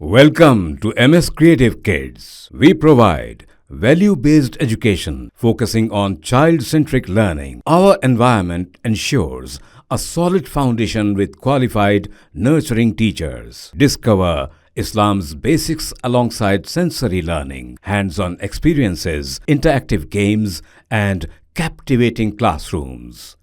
Welcome to MS Creative Kids. We provide value-based education focusing on child-centric learning. Our environment ensures a solid foundation with qualified, nurturing teachers. Discover Islam's basics alongside sensory learning, hands-on experiences, interactive games, and captivating classrooms.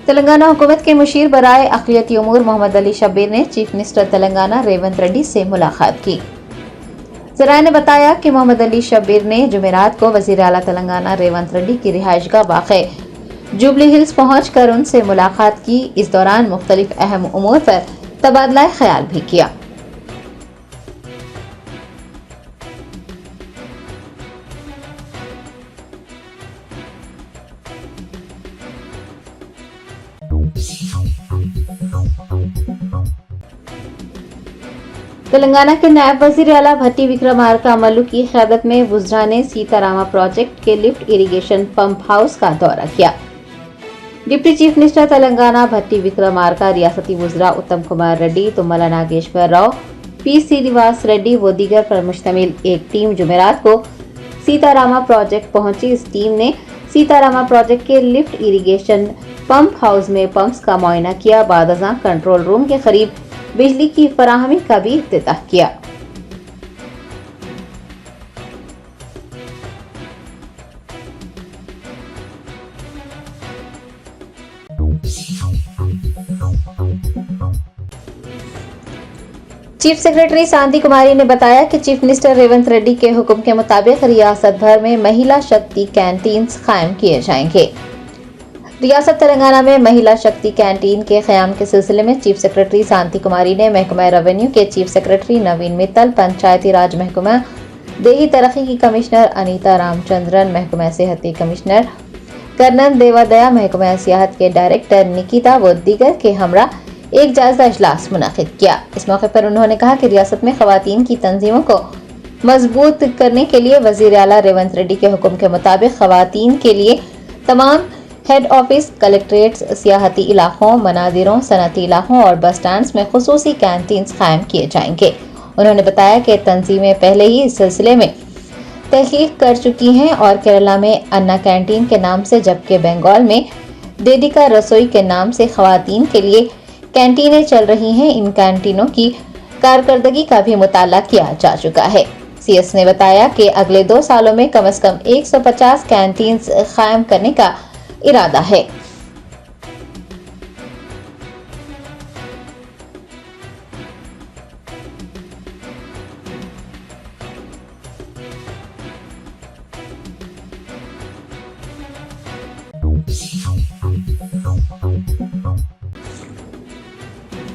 Telangana हुकूमत के मुशीर बराए अक़लियती उमूर मोहम्मद अली शब्बीर ने chief minister Telangana Revanth Reddy से मुलाकात की। ज़राए ने बताया कि मोहम्मद अली शब्बीर ने जुमेरात को वज़ीर आला तेलंगाना रेवंत रेड्डी की रिहाइशगाह वाक़े जुबली हिल्स पहुंचकर उनसे मुलाकात की। इस दौरान मुख्तलिफ अहम उमूर पर तबादला ख्याल भी किया। तेलंगाना के नायब वज़ीर आला भट्टी विक्रमार्का मल्लू की क़यादत में वुज़रा ने सीतारामा प्रोजेक्ट के लिफ्ट इरिगेशन पंप हाउस का दौरा किया। डिप्टी चीफ मिनिस्टर तेलंगाना भट्टी विक्रमार्का, रियासती वुज़रा उत्तम कुमार रेड्डी, तुम्मला नागेश्वर राव, पी श्रीनिवास रेड्डी व दीगर पर मुश्तमिल एक टीम जुमेरात को सीतारामा प्रोजेक्ट पहुंची। इस टीम ने सीतारामा प्रोजेक्ट के लिफ्ट इरिगेशन पंप हाउस में पंप्स का मुआयना किया। बाद अज़ां कंट्रोल रूम के करीब बिजली की फराहमी का भी इफ्तिताह किया। चीफ सेक्रेटरी शांति कुमारी ने बताया कि चीफ मिनिस्टर रेवंत रेड्डी के हुक्म के मुताबिक रियासत भर में महिला शक्ति कैंटीन्स कायम किए जाएंगे। रियासत तेलंगाना में महिला शक्ति कैंटीन के क़याम के सिलसिले में चीफ सेक्रेटरी शांति कुमारी ने महकमा रेवेन्यू के चीफ सेक्रेटरी नवीन मित्तल, पंचायती राज महकमा, देही तरक्की की कमिश्नर अनीता रामचंद्रन, महकमा सेहत की कमिश्नर कर्नन देवादया, महकमा सियाहत के डायरेक्टर निकिता व दीगर के हमरा एक जायजा इजलास मुनाकिद किया। इस मौके पर उन्होंने कहा कि रियासत में खवातीन की तंजीमों को मजबूत करने के लिए वज़ीर आला रेवंत रेड्डी के हुक्म के मुताबिक खवातीन के लिए तमाम हेड ऑफिस, कलेक्ट्रेट्स, सियाहती इलाकों, मनादिरों, सनती इलाकों और बस स्टैंड्स में खुसूसी कैंटीन्स कायम किए जाएंगे। उन्होंने बताया कि तंजीमें पहले ही इस सिलसिले में तहकीक कर चुकी हैं और केरला में अन्ना कैंटीन के नाम से, जबकि बंगाल में डेडिका रसोई के नाम से खवातीन के लिए कैंटीनें चल रही हैं। इन कैंटीनों की कारकर्दगी का भी मुताला किया जा चुका है। सीएस ने बताया कि अगले 2 सालों में कम से कम 150 कैंटीन्स कायम करने का इरादा है।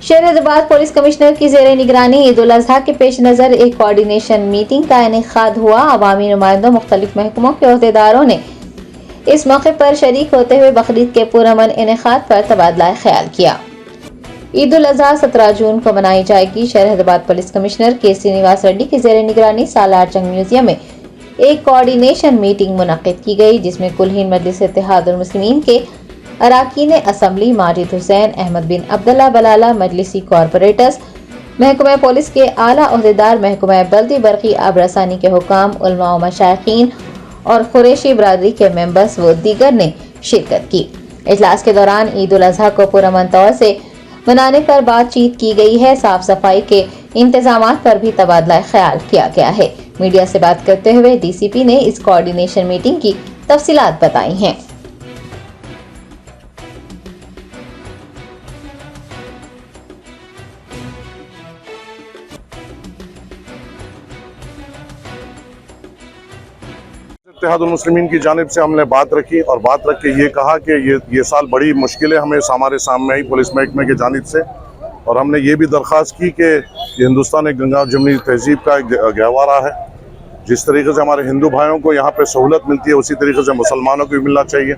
शहर हैदराबाद पुलिस कमिश्नर की ज़ेरे निगरानी ईद उल अज़हा के पेश नज़र एक कोऑर्डिनेशन मीटिंग का इनेकाद हुआ। अवामी नुमाइंदों, मुख्तलिफ महकमों के अहदेदारों ने इस मौके पर शरीक होते हुए बकरीद के पुरअमन इनेकाद पर तबादला ख्याल किया। ईद उल अज़हा 17 जून को मनाई जाएगी। शहर हैदराबाद पुलिस कमिश्नर के श्रीनिवास रेड्डी की ज़ेरे निगरानी सालार जंग म्यूजियम में एक कोऑर्डिनेशन मीटिंग मुनक्किद की गई, जिसमें कुल हिंद मजलिस इत्तेहादुल मुस्लिमीन के अराकीन असम्बली माजिद हुसैन, अहमद बिन अब्दुल्ला बलाला, मजलिसी कॉरपोरेटर्स, महकमा पुलिस के आला ओहदेदार, महकमा बल्दी बरकी आबरसानी के हुकाम, उलमा व मशाइखीन और कुरैशी बरादरी के मेंबर्स व दीगर ने शिरकत की। इजलास के दौरान ईद उल अज़हा को पुरअमन तौर से मनाने पर बातचीत की गई है। साफ सफाई के इंतजामात पर भी तबादला ख्याल किया गया है। मीडिया से बात करते हुए डीसीपी ने इस कोऑर्डिनेशन मीटिंग की तफसीलात बताई हैं। इत्तेहादुल मुस्लिमीन की जानिब से हमने बात रखी और बात रख के ये कहा कि ये साल बड़ी मुश्किलें हमें हमारे सामने आई पुलिस महकमे की जानिब से, और हमने ये भी दरख्वास्त की कि हिंदुस्तान एक गंगा जमनी तहजीब का एक गहवारा है। जिस तरीके से हमारे हिंदू भाइयों को यहाँ पे सहूलत मिलती है, उसी तरीके से मुसलमानों को भी मिलना चाहिए।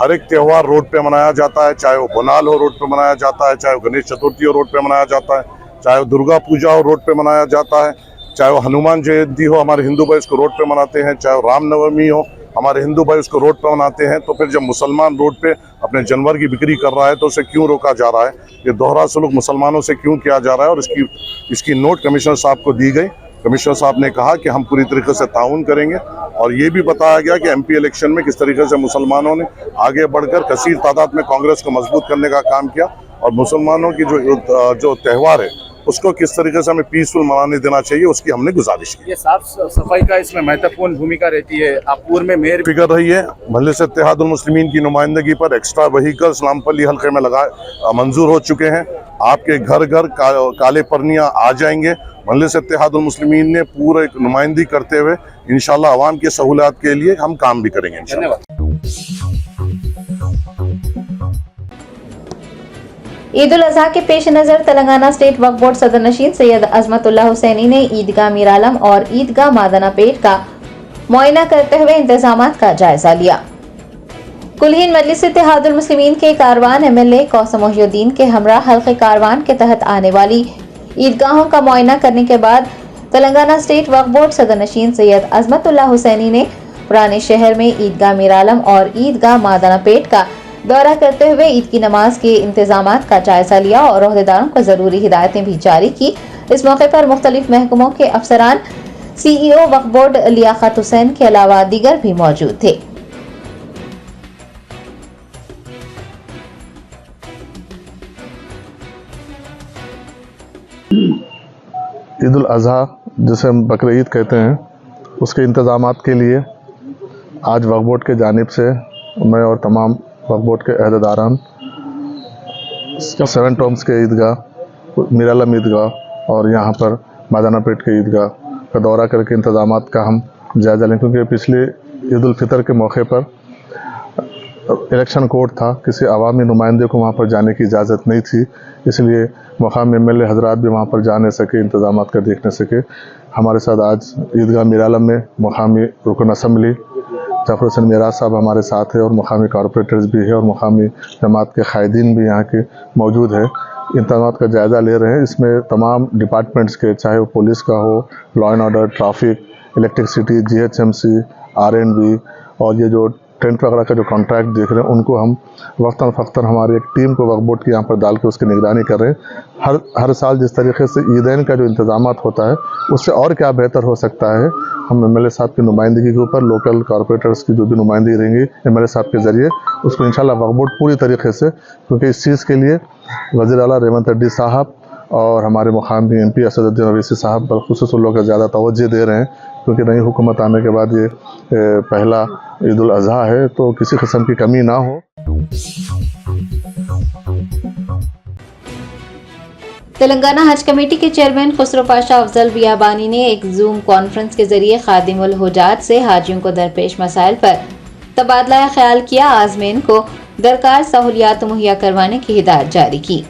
हर एक त्यौहार रोड पे मनाया जाता है, चाहे वो बोनाल हो रोड पे मनाया जाता है, चाहे वो गणेश चतुर्थी हो रोड पे मनाया जाता है, चाहे वो दुर्गा पूजा हो रोड पे मनाया जाता है, चाहे वो हनुमान जयंती हो, हमारे हिंदू भाई इसको रोड पे मनाते हैं, चाहे वो रामनवमी हो हमारे हिंदू भाई उसको रोड पर बनाते हैं, तो फिर जब मुसलमान रोड पे अपने जानवर की बिक्री कर रहा है तो उसे क्यों रोका जा रहा है? ये दोहरा सलूक मुसलमानों से क्यों किया जा रहा है? और इसकी नोट कमिश्नर साहब को दी गई। कमिश्नर साहब ने कहा कि हम पूरी तरीके से ताउन करेंगे, और ये भी बताया गया कि एमपी इलेक्शन में किस तरीके से मुसलमानों ने आगे बढ़कर कसीर तादाद में कांग्रेस को मजबूत करने का काम किया, और मुसलमानों की जो त्यौहार है उसको किस तरीके से हमें पीसफुल मनाने देना चाहिए, उसकी हमने गुजारिश की। ये साफ सफाई का इसमें महत्वपूर्ण भूमिका रहती है। आपपूर में मेयर फिक्र रही है, मजलिस इत्तेहादुल मुस्लिमीन की नुमाइंदगी पर एक्स्ट्रा व्हीकल्स नामपल्ली हल्के में मंजूर हो चुके हैं। आपके घर घर काले परनियां आ जाएंगे। मजलिस इत्तेहादुल मुस्लिमीन ने पूरे नुमाइंदगी करते हुए इंशाल्लाह अवाम की सहूलियत के लिए हम काम भी करेंगे इंशाल्लाह। ईद उल अजहा के पेश नज़र तेलंगाना स्टेट वक्फ बोर्ड सदर नशीन सैयद अजमतुल्लाह हुसैनी ने ईदगाह मीरालम और ईदगाह मादनापेट का मुआयना करते हुए इंतजामात का जायजा लिया। कुलहीन मजलिस इत्तेहादुल मुस्लिमीन के कारवान एमएलए कौसम मोहिउद्दीन के हमरा हल्के कारवान के तहत आने वाली ईदगाहों का मुआयना करने के बाद तेलंगाना स्टेट वक्फ बोर्ड सदर नशीन सैयद अजमतुल्लाह हुसैनी ने पुराने शहर में ईदगाह मीरालम और ईदगाह मादनापेट का दौरा करते हुए ईद की नमाज के इंतजामात का जायजा लिया और अहदेदारों को जरूरी हिदायतें भी जारी की। इस मौके पर मुख्तलिफ महकमों के अफसरान, सीईओ वक्फ बोर्ड लियाकत हुसैन के अलावा दीगर भी मौजूद थे। ईद उल अजहा जिसे हम बकरीद ईद कहते हैं, उसके इंतजामात के लिए आज वक्फ बोर्ड के जानिब से मैं और तमाम वक्फ बोर्ड के अहदेदारान 7 टॉम्स के ईदगाह, मीरालम ईदगाह और यहाँ पर मादानापेट के ईदगाह का दौरा करके इंतजामात का हम जायज़ा लें, क्योंकि पिछले ईद उल फितर के मौके पर इलेक्शन कोड था, किसी अवामी नुमाइंदे को वहाँ पर जाने की इजाज़त नहीं थी, इसलिए मकामी एमएलए हजरात भी वहाँ पर जा नहीं सके, इंतजामात का देख नहीं सके। हमारे साथ आज ईदगाह मीरालम में मकामी रुकन असम्बली जाफर हुसैन मिराज साहब हमारे साथ है, और मकामी कॉरपोरेटर्स भी है और मकामी जमात के कायदीन भी यहाँ के मौजूद है। इंतजामात का जायज़ा ले रहे हैं। इसमें तमाम डिपार्टमेंट्स के, चाहे वो पुलिस का हो, law and order, traffic, electricity, GHMC, R&B और ये जो टेंट वगैरह का जो कॉन्ट्रैक्ट देख रहे हैं, उनको हम वक्तन फ़क्तन हमारी एक टीम को वक्फ बोर्ड की यहाँ पर डाल के उसकी निगरानी कर रहे हैं। हर साल जिस तरीके से ईदैन का जो इंतजामात होता है, उससे और क्या बेहतर हो सकता है, हम एमएलए साहब की नुमाइंदगी के ऊपर, लोकल कॉरपोरेटर्स की जो भी नुमाइंदगी रहेंगी एमएलए साहब के ज़रिए, उसको इंशाल्लाह वक्फ बोर्ड पूरी तरीके से, क्योंकि इस चीज़ के लिए वज़ीर आला रेवंत रेड्डी साहब और हमारे मुकामी MP असदुद्दीन अवैसी साहब बलखुसूस उन लोग ज़्यादा तवज्जो दे रहे हैं, क्योंकि नई हुकूमत आने के बाद ये पहला ईद उल अजहा है, तो किसी किस्म की कमी ना हो। तेलंगाना हज कमेटी के चेयरमैन खुसरो पाशा अफजल बियाबानी ने एक जूम कॉन्फ्रेंस के जरिए खादिमुल हुजात से हाजियों को दरपेश मसाइल पर तबादला ख्याल किया, आज़मीन को दरकार सहूलियात मुहैया करवाने की हिदायत जारी की।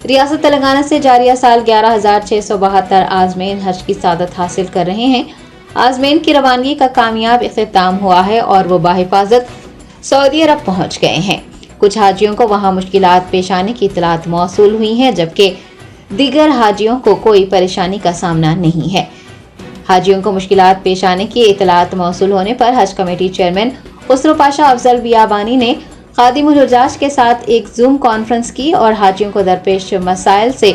रियासत तेलंगाना से जारिया साल 11,672 आज़मीन हज की सादत हासिल कर रहे हैं। आज़मीन की रवानगी का कामयाब इख्तिताम हुआ है और वो बाहिफाजत सऊदी अरब पहुँच गए हैं। कुछ हाजियों को वहाँ मुश्किलात पेश आने की इतलात मौसूल हुई हैं, जबकि दीगर हाजियों को कोई परेशानी का सामना नहीं है। हाजियों को मुश्किलात पेश आने की इतलात मौसूल होने पर हज कमेटी चेयरमैन खुसरो पाशा अफजल बियाबानी ने खादिमुल हुजाज के साथ एक जूम कॉन्फ्रेंस की और हाजियों को दरपेश मसाइल से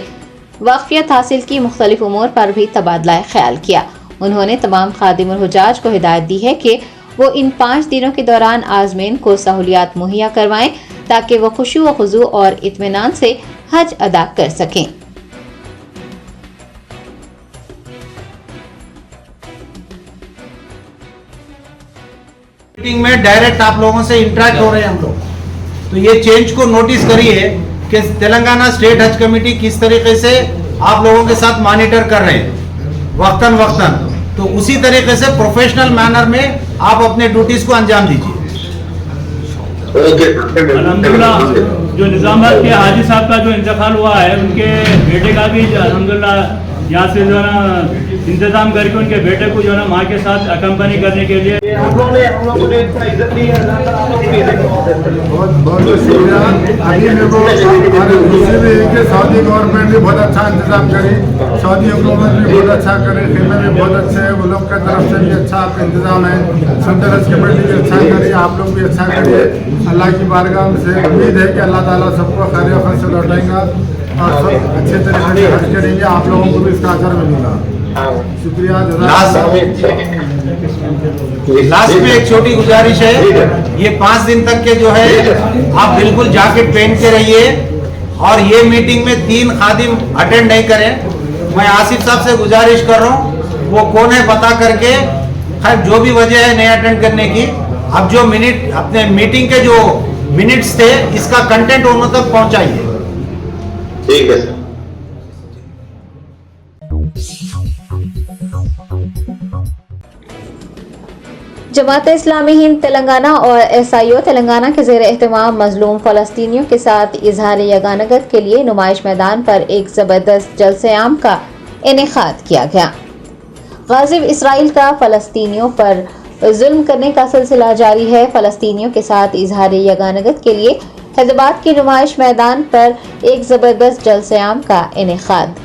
वाक़ियत हासिल की मुख्तलिफ उमूर पर भी तबादला ख्याल किया। उन्होंने तमाम खादिमुल हुजाज को हिदायत दी है कि वो इन 5 दिनों के दौरान आज़मीन को सहूलियात मुहैया करवाएं, ताकि वो खुशू व खुजू और इत्मीनान से हज अदा कर सकें। मीटिंग में डायरेक्ट आप लोगों से इंटरेक्ट हो रहे हैं हम लोग, तो ये चेंज को नोटिस करिए कि तेलंगाना स्टेट हज कमेटी किस तरीके से आप लोगों के साथ मॉनिटर कर रहे हैं वक्तन वक्तन, तो उसी तरीके से प्रोफेशनल मैनर में आप अपने ड्यूटीज को अंजाम दीजिए। अल्हम्दुलिल्लाह जो निजामाबाद के हाजी साहब का जो इंतकाल हुआ है, उनके बेटे का भी अल्हम्दुलिल्लाह यहाँ से जो है ना इंतजाम करके उनके बेटे को जो है ना माँ के साथ अकम्पनी करने के लिए हम लोगों ने इतना इज्जत दी है। बहुत बहुत शुक्रिया। अभी मेरे को हमारे दूसरे भी है कि सऊदी गवर्नमेंट भी बहुत अच्छा इंतजाम करी, सऊदी हुकूमत भी बहुत अच्छा करे, खेमे भी बहुत अच्छे हैं, वो लोग की तरफ से भी अच्छा आपका इंतजाम है, सेंट्रल कमेटी भी अच्छा करिए, आप लोग भी अच्छा करिए। अल्लाह की बारगाह से उम्मीद है कि अल्लाह ताला सबको खैर वफर से लौटाएगा और सब अच्छे तरीके से हज करेंगे, आप लोगों को भी इसका असर मिलेगा। शुक्रिया। लास्ट में एक छोटी गुजारिश है, ये 5 दिन तक के जो है आप बिल्कुल जैकेट पहन के रहिए और ये मीटिंग में 3 खादिम अटेंड नहीं करें। मैं आसिफ साहब से गुजारिश कर रहा हूँ, वो कौन है पता करके, खैर जो भी वजह है नहीं अटेंड करने की, अब जो मिनट अपने मीटिंग के जो मिनट्स थे इसका कंटेंट उन तक पहुंचाइए। ठीक है सर। जमात इस्लामी हिंद तेलंगाना और SIO तेलंगाना के ज़ेर एहतमाम मजलूम फ़लस्तीनियों के साथ इजहार यगानगत के लिए नुमाइश मैदान पर एक ज़बरदस्त जलसे-आम का इनेकाद किया गया। गाज़िब इसराइल का फ़लस्तीनियों पर जुल्म करने का सिलसिला जारी है। फ़लस्तीनियों के साथ इजहार यगानगत के लिए हैदराबाद के नुमाइश मैदान पर एक ज़बरदस्त जलसे-आम का इनेकाद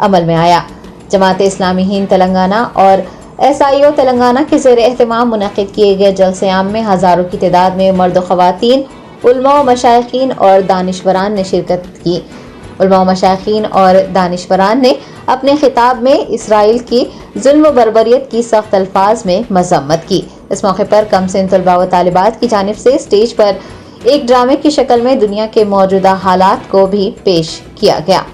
अमल में आया। जमात इस्लामी हिंद तेलंगाना और SIO तेलंगाना के ज़ेर एहतमाम मुनक़िद किए गए जलसे-आम में हज़ारों की तादाद में मर्द ख़वातीन, उलमा व मशाइखीन और दानिशवरान ने शिरकत की। उलमा व मशाइखीन और दानिशवरान ने अपने खिताब में इसराइल की जुल्म व बर्बरियत की सख्त अल्फाज में मज़म्मत की। इस मौके पर कमसिन तलबा व तालिबात की जानिब से स्टेज पर एक ड्रामे की शक्ल में दुनिया के मौजूदा हालात को भी पेश किया गया।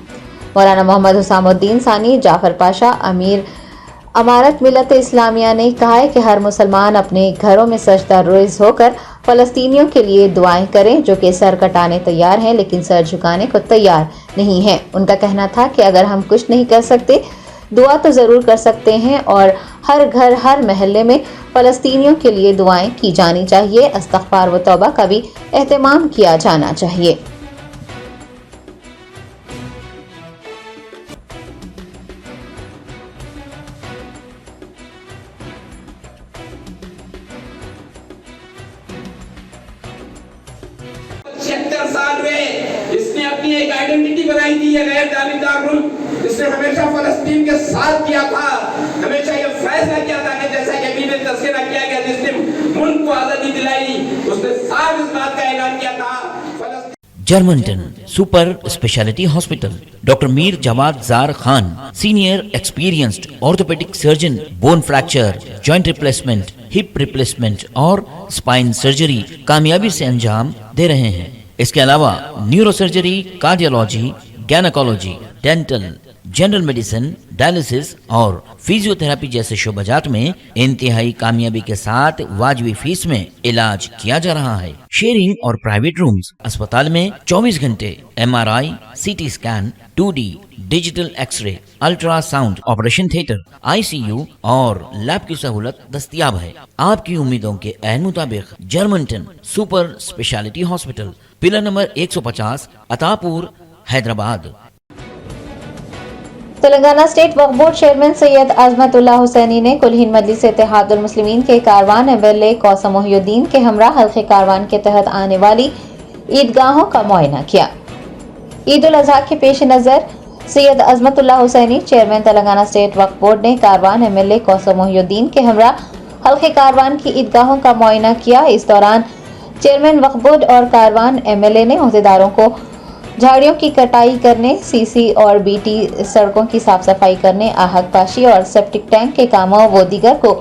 मौलाना मोहम्मद हुसामुद्दीन सानी, जाफर पाशा, अमीर अमारत मिलत इस्लामिया ने कहा है कि हर मुसलमान अपने घरों में सजदा रोज़ होकर फ़लस्तीनियों के लिए दुआएं करें, जो कि सर कटाने तैयार हैं लेकिन सर झुकाने को तैयार नहीं हैं। उनका कहना था कि अगर हम कुछ नहीं कर सकते, दुआ तो ज़रूर कर सकते हैं और हर घर हर महल्ले में फ़लस्तीनियों के लिए दुआएं की जानी चाहिए। इस्तग़फ़ार व तौबा का भी एहतमाम किया जाना चाहिए। इसने अपनी एक आइडेंटिटी बनाई थी, ये गैर जानिबदार मुल्क। इसने हमेशा फलस्तीन के साथ किया था, हमेशा ये फैसला किया था कि जैसा कि अभी में तस्करा किया गया, जिसने मुल्क को आजादी दिलाई, उसने साफ इस बात का ऐलान किया था। Germanten super speciality hospital, doctor Mir Jawad Zar Khan, senior experienced orthopaedic surgeon, bone fracture, joint replacement, hip replacement और स्पाइन सर्जरी कामयाबी से अंजाम दे रहे हैं। इसके अलावा neuro surgery, cardiology, gynaecology, dental, general medicine, dialysis और फिजियोथेरेपी जैसे शोबाजात में इंतहाई कामयाबी के साथ वाजबी फीस में इलाज किया जा रहा है। शेयरिंग और प्राइवेट रूम्स। अस्पताल में 24 घंटे MRI, CT scan, 2D digital x-ray, ultrasound, operation theatre, ICU और लैब की सहूलत दस्तयाब है। आपकी उम्मीदों के ऐन मुताबिक Germanten super speciality hospital, pillar number 150, Attapur, Hyderabad. Telangana state Waqf board chairman Syed Azmatullah Hussaini ने कुल हिंद मजलिस इत्तेहादुल मुस्लिमीन के कारवान MLA कौसम मोहिउद्दीन के हमरा हल्के कारवान के तहत आने वाली ईदगाहों का मुआयना किया। ईद उल अजहा के पेश नज़र Syed Azmatullah Hussaini, chairman Telangana state Waqf board ने कारवान MLA कौसम मोहिउद्दीन के हमरा हल्के कारवान की ईदगाहों का मुआयना किया। इस दौरान चेयरमैन वक्फ बोर्ड और कारवान MLA ने अहदेदारों को झाड़ियों की कटाई करने, CC और BT सड़कों की साफ सफाई करने, आहक पाशी और सेप्टिक टैंक के कामों व दीगर को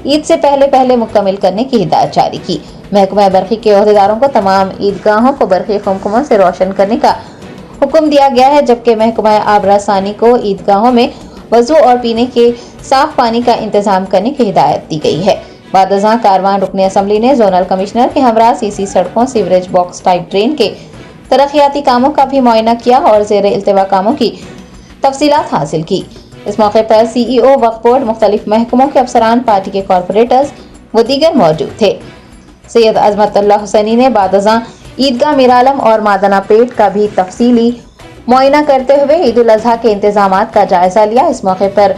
ईद से पहले मुकम्मल करने की हिदायत जारी की। महकमा बरक़ी के अहदेदारों को तमाम ईदगाहों को बरक़ी कुमकुमों से रोशन करने का हुक्म दिया गया है, जबकि महकमा आबरा सानी को ईदगाहों में वजू और पीने के साफ पानी का इंतजाम करने की हिदायत दी गई है। बादशाह कारवान रुकने असम्बली ने जोनल कमिश्नर के हमरा CC सड़कों, सीवरेज बॉक्स टाइप ड्रेन के तरक्याती कामों का भी मुआयना किया और ज़ेर इल्तिवा कामों की तफसीलात हासिल की। इस मौके पर CEO वक्फ बोर्ड, मुख्तलिफ महकमों के अफसरान, पार्टी के कॉरपोरेटर्स व दीगर मौजूद थे। सैयद अजमतुल्लाह हुसैनी ने बादशाह ईदगाह मीरालम और मादना पेट का भी तफसीली मुआयना करते हुए ईद उल अजहा के इंतजामात का जायजा लिया। इस मौके पर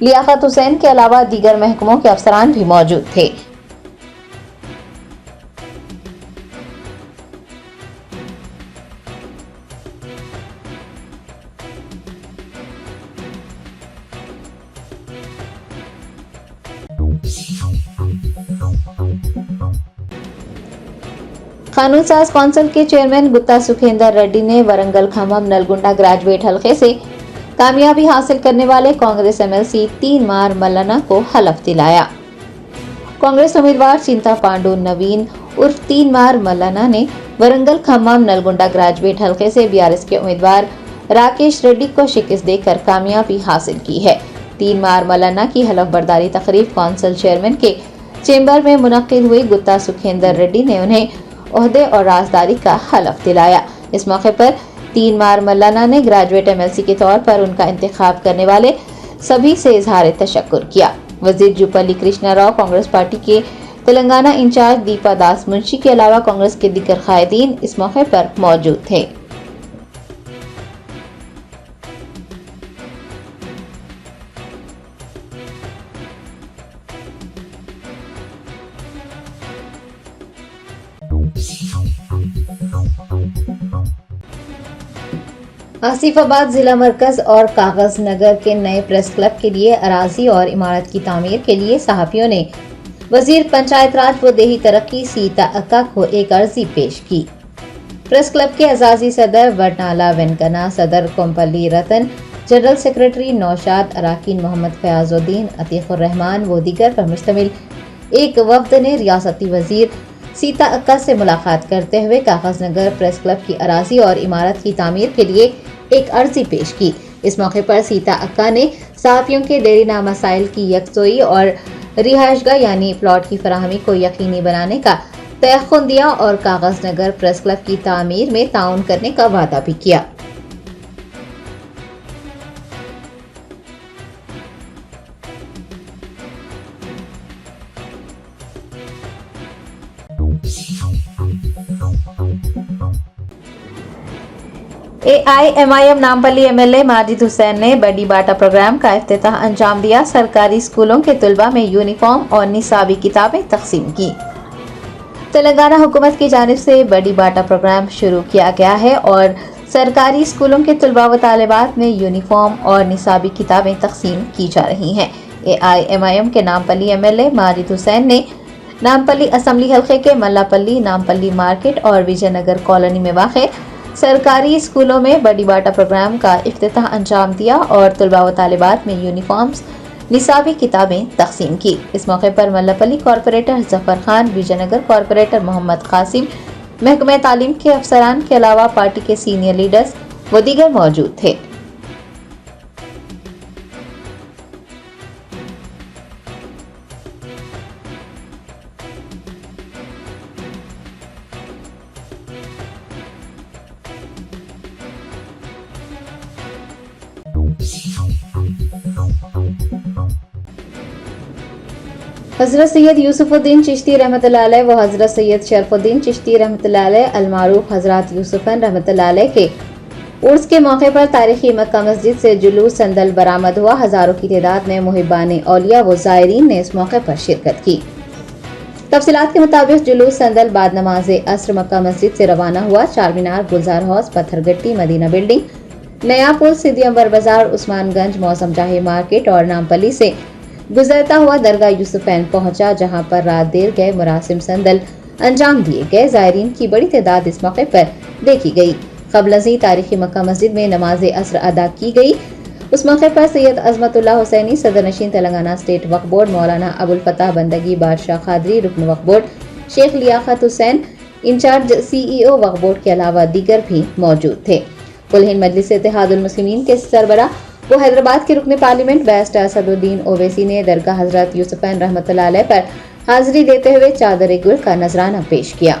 लियाकत हुसैन के अलावा दीगर महकमों के अफसरान भी मौजूद थे। कानून साज कौंसिल के चेयरमैन गुत्ता सुखेंदर रेड्डी ने वरंगल खम्मम नलगुंडा ग्रेजुएट हलके से कामयाबी हासिल करने वाले कांग्रेस एमएलसी 3 मार मल्लाना को हलफ दिलाया। कांग्रेस उम्मीदवार चिंता पांडु नवीन उर्फ 3 मार मल्लाना ने वरंगल खम्मम नलगुंडा ग्रेजुएट हलके से बीआरएस के उम्मीदवार राकेश रेड्डी को शिकस्त देकर कामयाबी हासिल की है। 3 मार मल्लाना की हलफ बर्दारी तकरीब कौंसिल चेयरमैन के चेंबर में मुनक्किद हुई। गुत्ता सुखेंदर रेड्डी ने उन्हें ओहदे और राजदारी का हलफ दिलाया। इस मौके पर 3 मार मल्लाना ने ग्रेजुएट एमएलसी के तौर पर उनका इंतखाब करने वाले सभी से इजहार तशक्कुर किया। वजीर जुपल्ली कृष्णा राव, कांग्रेस पार्टी के तेलंगाना इंचार्ज दीपा दास मुंशी के अलावा कांग्रेस के दीगर कायदीन इस मौके पर मौजूद थे। आसिफाबाद जिला मरकज और कागज नगर के नए प्रेस क्लब के लिए अराजी और इमारत की तामीर के लिए सहाफियों ने वजीर पंचायत राज व देही तरक्की सीता अक्का को एक अर्जी पेश की। प्रेस क्लब के एजाजी सदर वर्नाला वेंकना, सदर कोम्पल्ली रतन, जनरल सेक्रेटरी नौशाद, अराकीन मोहम्मद फयाजुद्दीन, अतीकुर रहमान व दीगर पर मुश्तमिल एक वफ्द ने रियासती वजीर सीता अक्का से मुलाकात करते हुए कागज नगर प्रेस क्लब की अराजी और इमारत की तामीर के लिए एक अर्जी पेश की। इस मौके पर सीता अक्का ने सहाफियों के देरीना मसाइल की यकसोई और रिहायशगाह यानी प्लॉट की फराहमी को यकीनी बनाने का तयख्खुन दिया और कागज नगर प्रेस क्लब की तामीर में ताउन करने का वादा भी किया। AIMIM नामपल्ली एमएलए माजिद हुसैन ने बड़ी बाटा प्रोग्राम का इफ्तिताह अंजाम दिया। सरकारी स्कूलों के तुलबा में यूनिफॉर्म और निसाबी किताबें तकसीम की। तेलंगाना हुकूमत की जानिब से बड़ी बाटा प्रोग्राम शुरू किया गया है और सरकारी स्कूलों के तुलबा व तालिबात में यूनिफॉर्म और निसाबी किताबें तकसीम की जा रही हैं। AIMIM के नामपल्ली एमएलए माजिद हुसैन ने नामपल्ली असम्बली हल्के के मल्लापल्ली, नामपल्ली मार्केट और विजयनगर कॉलोनी में वाक़े सरकारी स्कूलों में बड़ी बाटा प्रोग्राम का इफ्तिताह अंजाम दिया और तुलबा व तालिबात में यूनिफॉर्म्स, निसाबी किताबें तकसीम की। इस मौके पर मल्लापल्ली कॉरपोरेटर जफर खान, विजयनगर कॉरपोरेटर मोहम्मद कासिम, महकमे तालीम के अफसरान के अलावा पार्टी के सीनियर लीडर्स व दीगर मौजूद थे। हजरत सैयद यूसुफुद्दीन चिश्ती रहमतुल्लाह अलैह व हजरत सैयद शरफुद्दीन चिश्ती रहमतुल्लाह अलैह अलमारूफ हजरत यूसुफन रहमतुल्लाह अलैह के उर्स के मौके पर तारीखी मक्का मस्जिद से जुलूस संदल बरामद हुआ। हजारों की तादाद में मुहिबान औलिया व ज़ायरीन ने इस मौके पर शिरकत की। तफसीलात के मुताबिक जुलूस संदल बाद नमाज असर मक्का मस्जिद से रवाना हुआ। चारमीनार, गुलजार हाउस, पत्थरगट्टी, मदीना बिल्डिंग, नया पुल, सिद्दी अंबर बाजार, उस्मानगंज, मौसम जाही मार्केट और नामपल्ली से गुजरता हुआ दरगाह यूसुफैन पहुंचा, जहां पर रात देर गए मुरासिम संदल अंजाम दिए गए। ज़ायरीन की बड़ी तादाद इस मौके पर देखी गई। क़ब्ल तारीखी मक्का मस्जिद में नमाज असर अदा की गई। उस मौके पर सैयद अजमतुल्लाह हुसैनी, सदर नशीन तेलंगाना स्टेट वक्फ बोर्ड, मौलाना अबुल फताह बंदगी बादशाह खादरी, रुकन Waqf board, Sheikh Liyaqat Hussain, in charge CEO Waqf board के अलावा दीगर भी मौजूद थे। कुल हिंद मजलिस इत्तेहादुल मुस्लिमीन के सरबरा वो हैदराबाद के रुकन पार्लियामेंट बैरिस्टर असदुद्दीन ओवैसी ने दरगाह हजरत यूसुफैन रहमतुल्लाह अलैह पर हाजिरी देते हुए चादर गुल का नजराना पेश किया।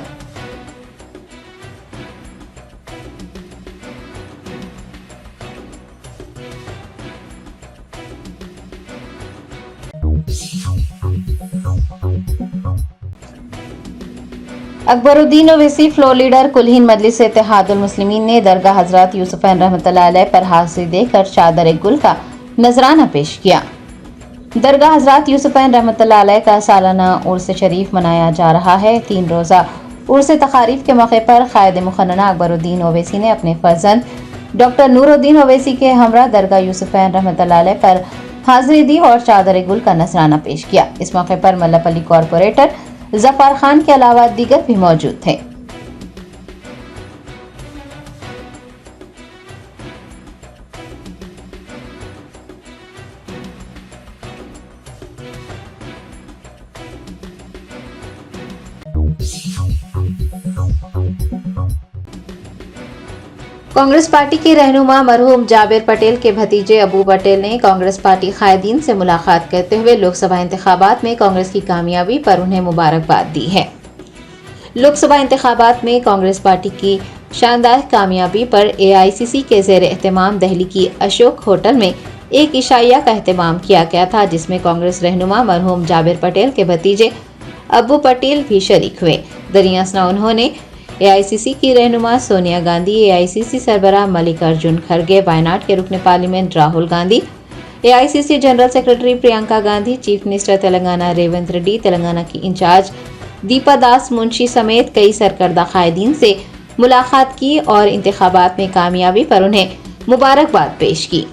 अकबरुद्दीन ओवैसी फ्लोर लीडर कुल्हीन मजलिस इत्तेहादुल मुस्लिमीन ने दरगाह हजरत यूसुफैन रहमतुल्लाह अलैह पर हाजिरी देकर चादर गुल का नजराना पेश किया। दरगाह हजरत यूसुफैन रहमतुल्लाह अलैह का सालाना उर्स शरीफ मनाया जा रहा है। 3 रोज़ा उर्स तकारीफ के मौके पर कायद मुखन्ना अकबरुद्दीन ओवैसी ने अपने फर्जंद डॉक्टर नूरुद्दीन ओवैसी के हमरा दरगाह यूसुफैन रहमतुल्लाह अलैह पर हाजिरी दी और चादर गुल का नजराना पेश किया। इस मौके पर मल्लापल्ली कॉरपोरेटर जफर खान के अलावा दीगर भी मौजूद थे। कांग्रेस पार्टी के रहनुमा मरहूम जाबिर पटेल के भतीजे अबू पटेल ने कांग्रेस पार्टी कायदीन से मुलाकात करते हुए लोकसभा इंतखाबात में कांग्रेस की कामयाबी पर उन्हें मुबारकबाद दी है। लोकसभा इंतखाबात में कांग्रेस पार्टी की शानदार कामयाबी पर एआईसीसी के ज़ेर एहतमाम दिल्ली की अशोक होटल में एक इशाइया का एहतमाम किया गया था, जिसमें कांग्रेस रहनुमा मरहूम जाबिर पटेल के भतीजे अबू पटेल भी शरीक हुए। दरियासना उन्होंने एआईसीसी की रहनुमा सोनिया गांधी, एआईसीसी सरबराह मल्लिकार्जुन खड़गे, वायनाड के रुकन parliament Rahul Gandhi, AICC general secretary Priyanka Gandhi, chief minister Telangana Revanth Reddy, Telangana की इंचार्ज दीपा दास मुंशी समेत कई सरकर्दा कायदीन से मुलाकात की और इंतखाबात में कामयाबी पर उन्हें मुबारकबाद पेश की।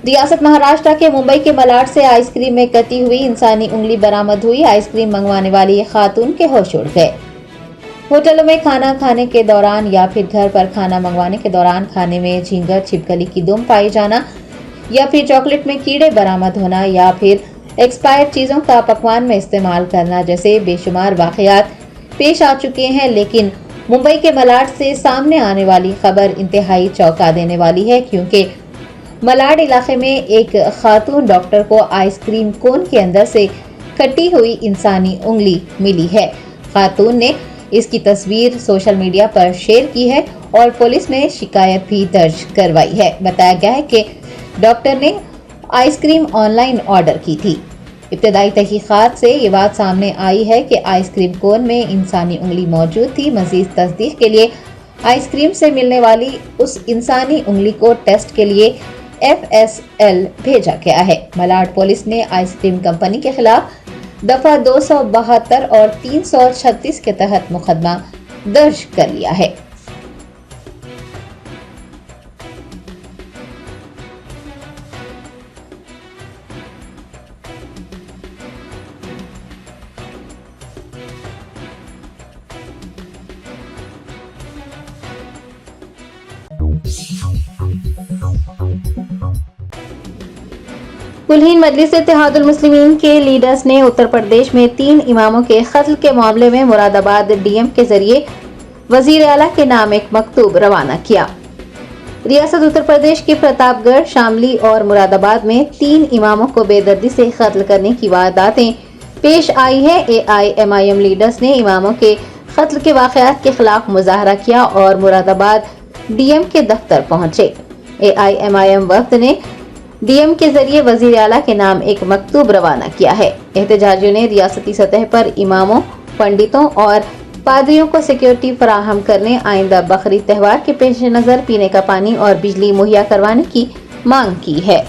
रियासत महाराष्ट्र के मुंबई के मलाड से आइसक्रीम में कटी हुई इंसानी उंगली बरामद हुई। आइसक्रीम मंगवाने वाली एक खातून के होश उड़ गए। होटलों में खाना खाने के दौरान या फिर घर पर खाना मंगवाने के दौरान खाने में झींगर, छिपकली की दुम पाई जाना या फिर चॉकलेट में कीड़े बरामद होना या फिर एक्सपायर्ड चीजों का पकवान में इस्तेमाल करना जैसे बेशुमार वाकयात पेश आ चुके हैं, लेकिन मुंबई के मलाड से सामने आने वाली खबर इंतहाई चौंका देने वाली है, क्योंकि मलाड इलाके में एक खातून डॉक्टर को आइसक्रीम कोन के अंदर से कटी हुई इंसानी उंगली मिली है। खातून ने इसकी तस्वीर सोशल मीडिया पर शेयर की है और पुलिस में शिकायत भी दर्ज करवाई है। बताया गया है कि डॉक्टर ने आइसक्रीम ऑनलाइन ऑर्डर की थी। इब्तदाई तहकीकात से ये बात सामने आई है कि आइसक्रीम कोन में इंसानी उंगली मौजूद थी। मजीद तस्दीक के लिए आइसक्रीम से मिलने वाली उस इंसानी उंगली को टेस्ट के लिए FSL भेजा गया है। मलाड पुलिस ने आइसक्रीम कंपनी के खिलाफ दफा 272 और 336 के तहत मुकदमा दर्ज कर लिया है। कुल्हीन मजलिस इत्तेहादुल मुस्लिमीन के लीडर्स ने उत्तर प्रदेश में 3 इमामों के कत्ल के मामले में मुरादाबाद डीएम के जरिए वजीर आला के नाम एक मकतूब रवाना किया। रियासत उत्तर प्रदेश के प्रतापगढ़, शामली और मुरादाबाद में 3 इमामों को बेदर्दी से कत्ल करने की वारदातें पेश आई है। AIMIM लीडर्स ने इमामों के कत्ल के वाकयात के खिलाफ मुजाहरा किया और मुरादाबाद डीएम के दफ्तर पहुंचे। AIMIM वफ्द ने डीएम के जरिए वजीर आला के नाम एक मकतूब रवाना किया है। एहतजाजियों ने रियासती सतह पर इमामों, पंडितों और पादरियों को सिक्योरिटी फराहम करने, आइंदा बकरीद त्यौहार के पेश नजर पीने का पानी और बिजली मुहैया करवाने की मांग की है।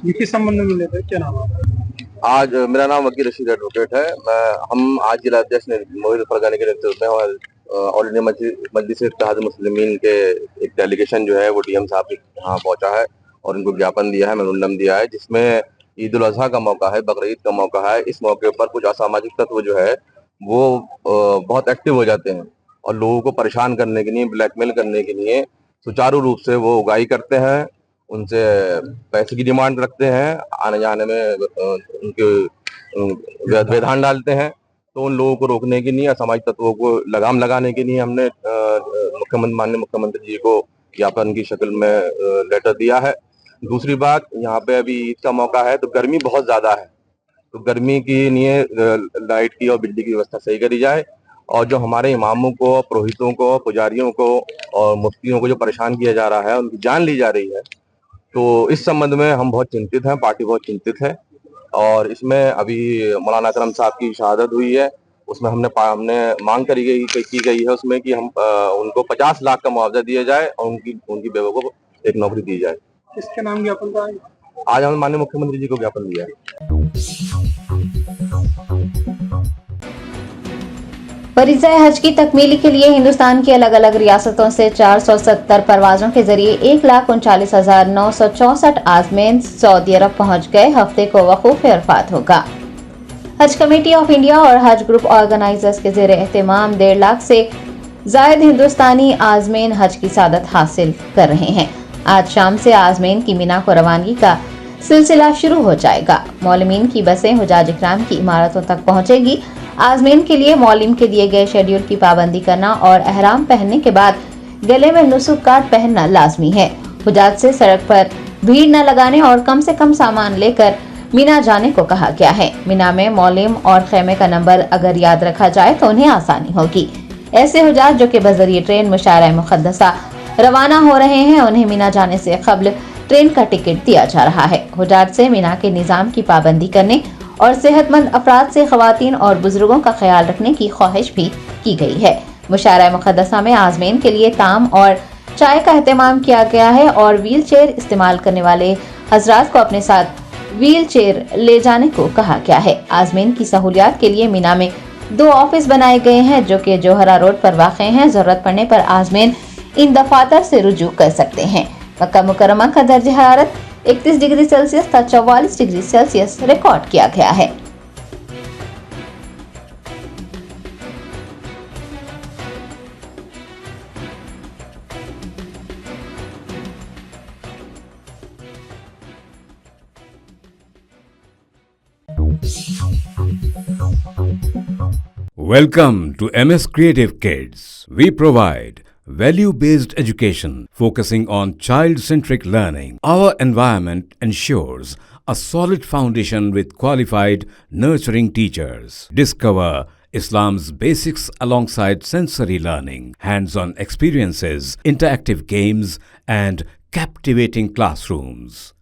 किस संबंध में मिले थे, क्या नाम है? आज मेरा नाम वकील रशीद एडवोकेट है। हम आज जिला अध्यक्ष मोहित फरगानी के नेतृत्व में ऑल इंडिया मजलिस इत्तेहादुल मुस्लिमीन के एक डेलीगेशन जो है वो डीएम साहब के यहाँ पहुंचा है और उनको ज्ञापन दिया है, मेमोरेंडम दिया है, जिसमें ईद उल अजहा का मौका है, बकरीद का मौका है। इस मौके पर कुछ असामाजिक तत्व जो है वो बहुत एक्टिव हो जाते हैं और लोगों को परेशान करने के लिए, ब्लैकमेल करने के लिए सुचारू रूप से वो उगाही करते हैं, उनसे पैसे की डिमांड रखते हैं, आने जाने में उनके व्यवधान डालते हैं। तो उन लोगों को रोकने के लिए, असामाजिक तत्वों को लगाम लगाने के लिए हमने माननीय मुख्यमंत्री जी को ज्ञापन की शक्ल में लेटर दिया है। दूसरी बात, यहाँ पे अभी ईद का मौका है तो गर्मी बहुत ज़्यादा है, तो गर्मी की लिए लाइट की और बिजली की व्यवस्था सही करी जाए, और जो हमारे इमामों को, पुरोहितों को, पुजारियों को और मुफ्तियों को जो परेशान किया जा रहा है, उनकी जान ली जा रही है, तो इस संबंध में हम बहुत चिंतित हैं, पार्टी बहुत चिंतित है। और इसमें अभी मौलाना अकरम साहब की शहादत हुई है, उसमें हमने मांग की गई है उसमें कि हम उनको 50 लाख का मुआवजा दिया जाए और उनकी बेवों को एक नौकरी दी जाए। किसके नाम ज्ञापन का? आज हमने माननीय मुख्यमंत्री जी को ज्ञापन दिया है। फरीज़ा हज की तकमीली के लिए हिंदुस्तान की अलग अलग रियासतों से 470 परवाजों के जरिए 1,39,964 आज़मीन सऊदी अरब पहुंच गए। हफ्ते को वकूफ अरफात होगा। हज कमेटी ऑफ इंडिया और हज ग्रुप ऑर्गेनाइजर्स के ज़ेरे एहतमाम 1.5 लाख से जायद हिंदुस्तानी आज़मीन हज की सादत हासिल कर रहे हैं। आज शाम से आज़मीन की मीना को रवानगी का सिलसिला शुरू हो जाएगा। मौलमीन की बसें हुजाज इकराम की इमारतों तक पहुंचेगी। आज़मीन के लिए मौलिम के दिए गए शेड्यूल की पाबंदी करना और एहराम पहनने के बाद गले में नुसुक कार्ड पहनना लाजमी है। हुजाज से सड़क पर भीड़ न लगाने और कम से कम सामान लेकर मीना जाने को कहा गया है। मीना में मौलिम और खेमे का नंबर अगर याद रखा जाए तो उन्हें आसानी होगी। ऐसे हुजाज जो कि बजरिए ट्रेन मुशारा मुक़द्दसा रवाना हो रहे हैं, उन्हें मीना जाने से कबल ट्रेन का टिकट दिया जा रहा है। हुजाज से मीना के निज़ाम की पाबंदी करने और सेहतमंद अफराद से ख़वातीन और बुजुर्गों का ख्याल रखने की ख्वाहिश भी की गई है। मुशारा मुक़द्दसा में आज़मीन के लिए ताम और चाय का एहतमाम किया गया है और व्हील चेयर इस्तेमाल करने वाले हजरात को अपने साथ व्हील चेयर ले जाने को कहा गया है। आज़मीन की सहूलियात के लिए मीना में 2 ऑफिस बनाए गए हैं जो कि जोहरा रोड पर वाक़ हैं। जरूरत पड़ने पर आज़मीन इन दफातर से रुजू कर सकते हैं। मक्का मुकर्रमा का दर्ज हरारत 31 डिग्री सेल्सियस था 44 डिग्री सेल्सियस रिकॉर्ड किया गया है। Welcome to MS Creative Kids. We provide value-based education focusing on child-centric learning. Our environment ensures a solid foundation with qualified, nurturing teachers. Discover Islam's basics alongside sensory learning, hands-on experiences, interactive games, and captivating classrooms.